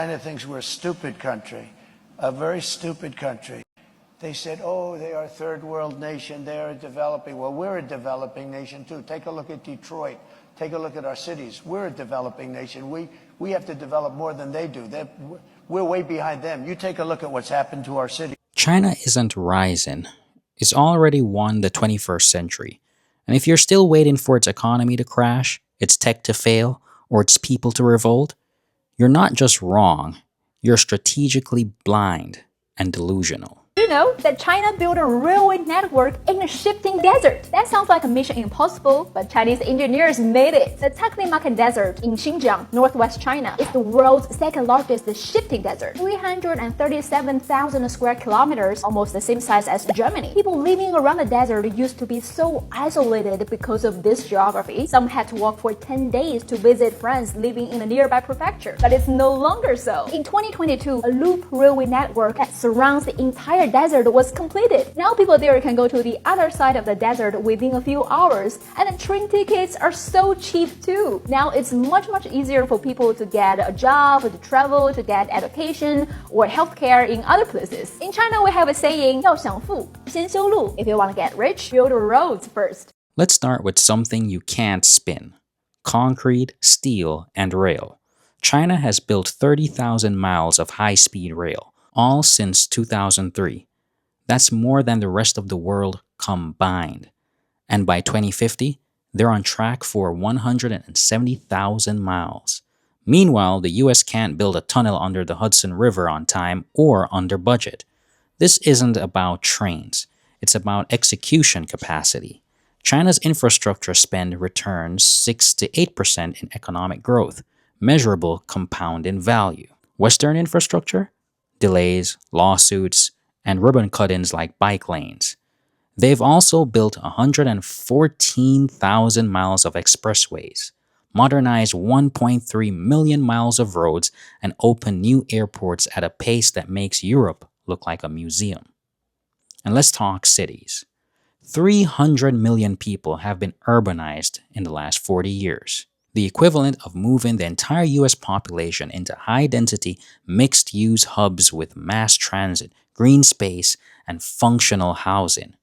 China thinks we're a stupid country, a very stupid country. They said, oh, they are a third world nation, they are developing. Well, we're a developing nation too. Take a look at Detroit. Take a look at our cities. We're a developing nation. We have to develop more than they do. We're way behind them. You take a look at what's happened to our city. China isn't rising. It's already won the 21st century. And if you're still waiting for its economy to crash, its tech to fail, or its people to revolt, you're not just wrong, you're strategically blind and delusional. You know that China built a railway network in a shifting desert. That sounds like a mission impossible, but Chinese engineers made it. The Taklamakan Desert in Xinjiang, northwest China, is the world's second largest shifting desert. 337,000 square kilometers, almost the same size as Germany. People living around the desert used to be so isolated because of this geography. Some had to walk for 10 days to visit friends living in a nearby prefecture. But it's no longer so. In 2022, a loop railway network that surrounds the entire desert was completed. Now people there can go to the other side of the desert within a few hours, and the train tickets are so cheap too. Now it's much easier for people to get a job, to travel, to get education or healthcare in other places. In China, we have a saying, 要想富，先修路. If you want to get rich, build roads first. Let's start with something you can't spin: concrete, steel, and rail. China has built 30,000 miles of high-speed rail, all since 2003. That's more than the rest of the world combined. And by 2050, they're on track for 170,000 miles. Meanwhile, the US can't build a tunnel under the Hudson River on time or under budget. This isn't about trains. It's about execution capacity. China's infrastructure spend returns 6 to 8% in economic growth, measurable compound in value. Western infrastructure? Delays, lawsuits, and ribbon cut-ins like bike lanes. They've also built 114,000 miles of expressways, modernized 1.3 million miles of roads, and opened new airports at a pace that makes Europe look like a museum. And let's talk cities. 300 million people have been urbanized in the last 40 years. The equivalent of moving the entire US population into high-density, mixed-use hubs with mass transit, green space, and functional housing.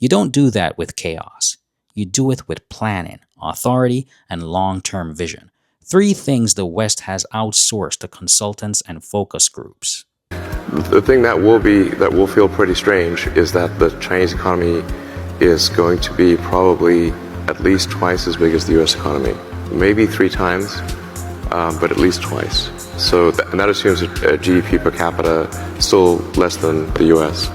You don't do that with chaos. You do it with planning, authority, and long-term vision. 3 things the West has outsourced to consultants and focus groups. The thing that will feel pretty strange is that the Chinese economy is going to be probably at least twice as big as the US economy. Maybe 3 times, but at least twice. So and that assumes a GDP per capita still less than the US.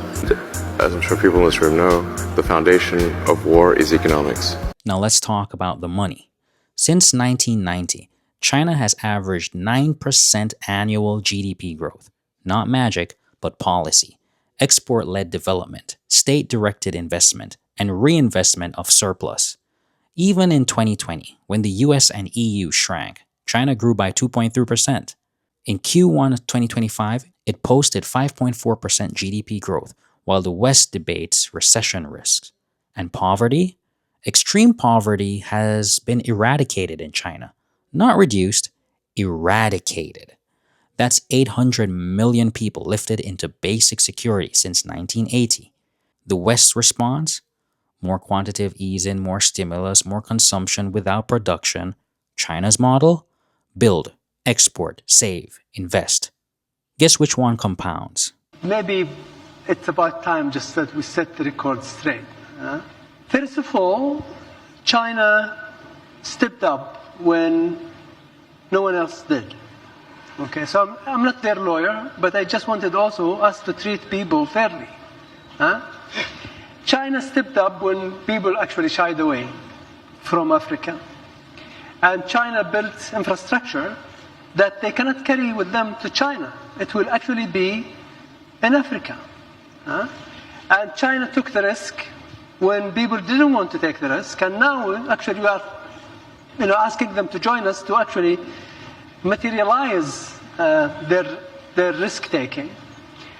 As I'm sure people in this room know, the foundation of war is economics. Now let's talk about the money. Since 1990, China has averaged 9% annual GDP growth. Not magic, but policy. Export-led development, state-directed investment, and reinvestment of surplus. Even in 2020, when the US and EU shrank, China grew by 2.3%. In Q1 2025, it posted 5.4% GDP growth, while the West debates recession risks. And poverty? Extreme poverty has been eradicated in China. Not reduced, eradicated. That's 800 million people lifted into basic security since 1980. The West's response? More quantitative easing, more stimulus, more consumption without production. China's model? Build, export, save, invest. Guess which one compounds? Maybe it's about time just that we set the record straight. First of all, China stepped up when no one else did. Okay, so I'm not their lawyer, but I just wanted also us to treat people fairly. China stepped up when people actually shied away from Africa. And China built infrastructure that they cannot carry with them to China. It will actually be in Africa. And China took the risk when people didn't want to take the risk, and now actually we are asking them to join us to actually materialize their risk-taking.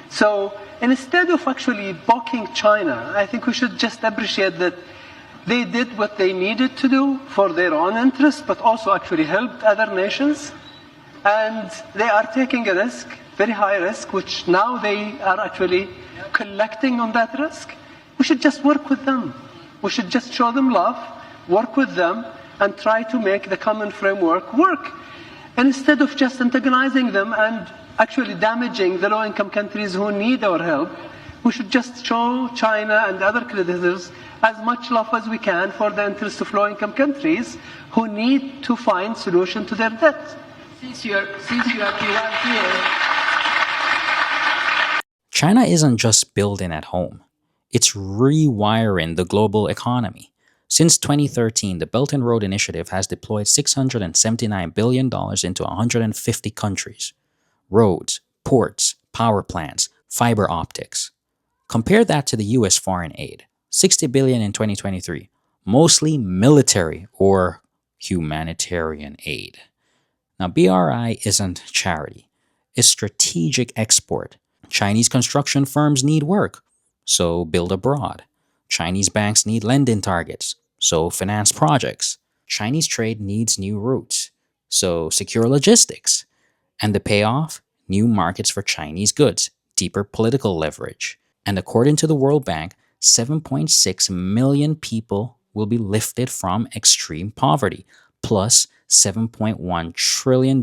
So instead of actually balking China, I think we should just appreciate that they did what they needed to do for their own interests, but also actually helped other nations. And they are taking a risk, very high risk, which now they are actually collecting on that risk. We should just work with them. We should just show them love, work with them, and try to make the common framework work. And instead of just antagonizing them and actually damaging the low-income countries who need our help, we should just show China and other creditors as much love as we can for the interests of low-income countries who need to find solution to their debt. Since you are here. China isn't just building at home. It's rewiring the global economy. Since 2013, the Belt and Road Initiative has deployed $679 billion into 150 countries. Roads, ports, power plants, fiber optics. Compare that to the US foreign aid, $60 billion in 2023, mostly military or humanitarian aid. Now, BRI isn't charity. It's strategic export. Chinese construction firms need work, so build abroad. Chinese banks need lending targets, so finance projects. Chinese trade needs new routes, so secure logistics. And the payoff? New markets for Chinese goods, deeper political leverage. And according to the World Bank, 7.6 million people will be lifted from extreme poverty, plus $7.1 trillion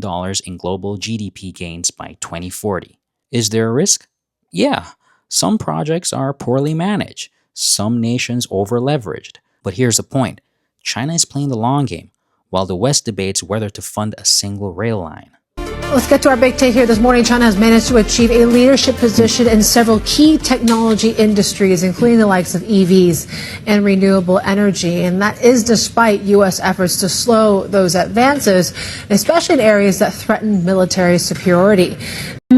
in global GDP gains by 2040. Is there a risk? Yeah, some projects are poorly managed, some nations over-leveraged. But here's the point. China is playing the long game, while the West debates whether to fund a single rail line. Let's get to our big take here this morning. China has managed to achieve a leadership position in several key technology industries, including the likes of EVs and renewable energy. And that is despite U.S. efforts to slow those advances, especially in areas that threaten military security.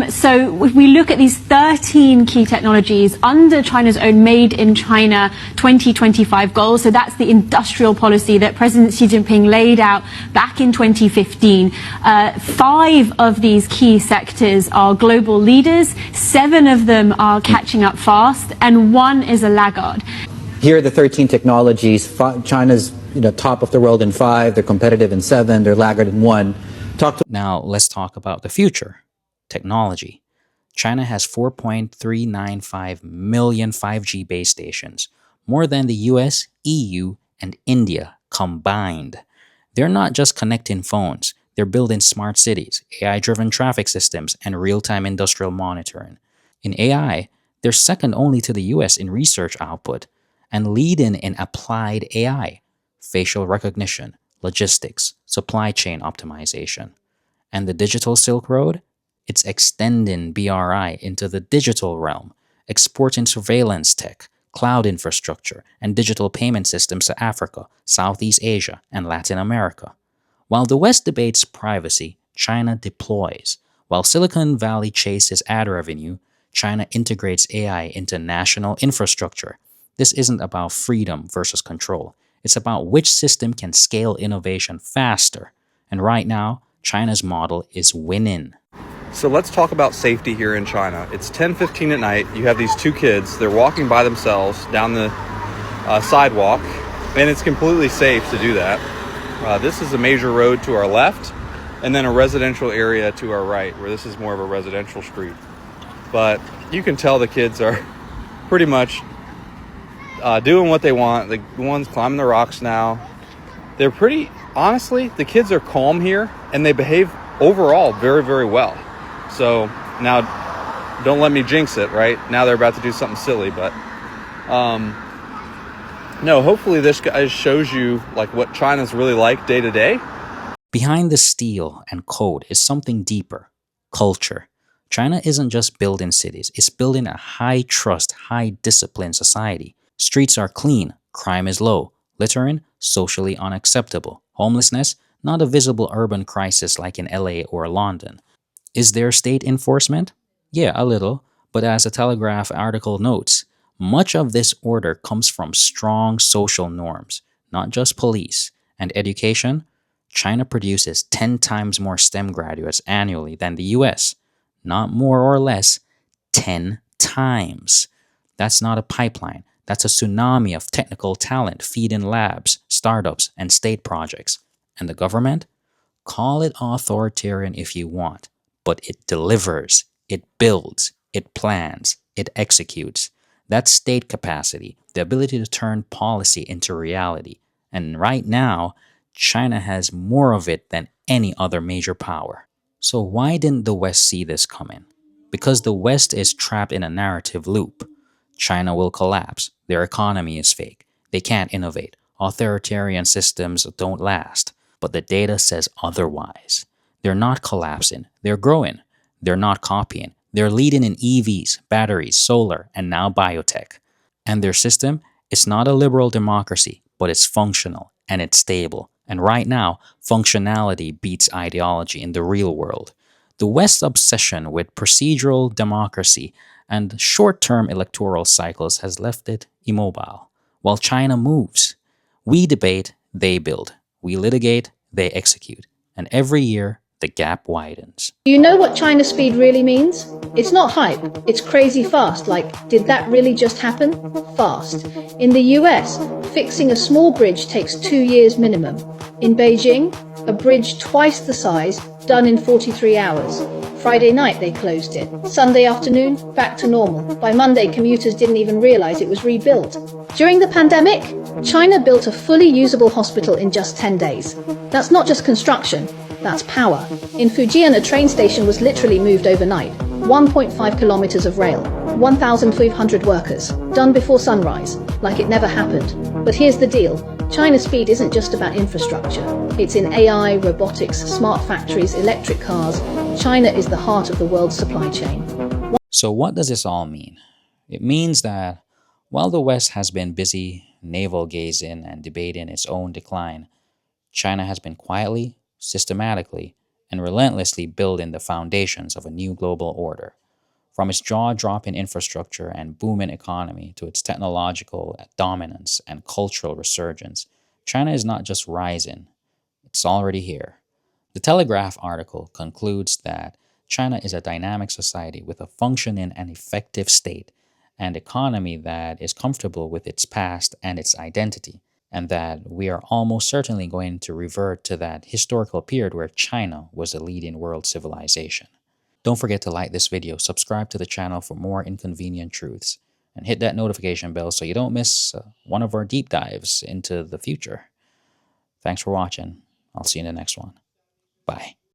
So if we look at these 13 key technologies under China's own Made in China 2025 goals, so that's the industrial policy that President Xi Jinping laid out back in 2015. 5 of these key sectors are global leaders, 7 of them are catching up fast, and 1 is a laggard. Here are the 13 technologies. China's top of the world in 5, they're competitive in 7, they're laggard in 1. Now let's talk about the future. Technology. China has 4.395 million 5G base stations, more than the US, EU, and India combined. They're not just connecting phones, they're building smart cities, AI-driven traffic systems, and real-time industrial monitoring. In AI, they're second only to the US in research output, and leading in applied AI, facial recognition, logistics, supply chain optimization. And the digital Silk Road? It's extending BRI into the digital realm, exporting surveillance tech, cloud infrastructure, and digital payment systems to Africa, Southeast Asia, and Latin America. While the West debates privacy, China deploys. While Silicon Valley chases ad revenue, China integrates AI into national infrastructure. This isn't about freedom versus control. It's about which system can scale innovation faster. And right now, China's model is winning. So let's talk about safety here in China. It's 10:15 at night. You have these 2 kids. They're walking by themselves down the sidewalk, and it's completely safe to do that. This is a major road to our left, and then a residential area to our right, where this is more of a residential street. But you can tell the kids are pretty much doing what they want. The ones climbing the rocks now. They're honestly, the kids are calm here, and they behave overall very, very well. So now, don't let me jinx it, right? Now they're about to do something silly, but no, hopefully this guy shows you like what China's really like day to day. Behind the steel and code is something deeper, culture. China isn't just building cities, it's building a high-trust, high-discipline society. Streets are clean, crime is low, littering, socially unacceptable, homelessness, not a visible urban crisis like in LA or London. Is there state enforcement? Yeah, a little, but as a Telegraph article notes, much of this order comes from strong social norms, not just police. And education? China produces 10 times more STEM graduates annually than the US. Not more or less, 10 times. That's not a pipeline. That's a tsunami of technical talent feeding labs, startups, and state projects. And the government? Call it authoritarian if you want, but it delivers, it builds, it plans, it executes. That's state capacity, the ability to turn policy into reality. And right now, China has more of it than any other major power. So why didn't the West see this coming? Because the West is trapped in a narrative loop. China will collapse. Their economy is fake. They can't innovate. Authoritarian systems don't last. But the data says otherwise. They're not collapsing. They're growing. They're not copying. They're leading in EVs, batteries, solar, and now biotech. And their system is not a liberal democracy, but it's functional and it's stable. And right now, functionality beats ideology in the real world. The West's obsession with procedural democracy and short-term electoral cycles has left it immobile, while China moves. We debate, they build. We litigate, they execute. And every year, the gap widens. Do you know what China speed really means? It's not hype, it's crazy fast, like, did that really just happen? Fast. In the US, fixing a small bridge takes 2 years minimum. In Beijing, a bridge twice the size, done in 43 hours. Friday night they closed it. Sunday afternoon, back to normal. By Monday, commuters didn't even realize it was rebuilt. During the pandemic, China built a fully usable hospital in just 10 days. That's not just construction, that's power. In Fujian, a train station was literally moved overnight. 1.5 kilometers of rail, 1,500 workers, done before sunrise, like it never happened. But here's the deal. China's speed isn't just about infrastructure. It's in AI, robotics, smart factories, electric cars. China is the heart of the world's supply chain. So what does this all mean? It means that while the West has been busy navel-gazing and debating its own decline, China has been quietly, systematically, and relentlessly building the foundations of a new global order. From its jaw-dropping infrastructure and booming economy to its technological dominance and cultural resurgence, China is not just rising, it's already here. The Telegraph article concludes that China is a dynamic society with a functioning and effective state and economy that is comfortable with its past and its identity, and that we are almost certainly going to revert to that historical period where China was the leading world civilization. Don't forget to like this video, subscribe to the channel for more inconvenient truths, and hit that notification bell so you don't miss one of our deep dives into the future. Thanks for watching. I'll see you in the next one. Bye.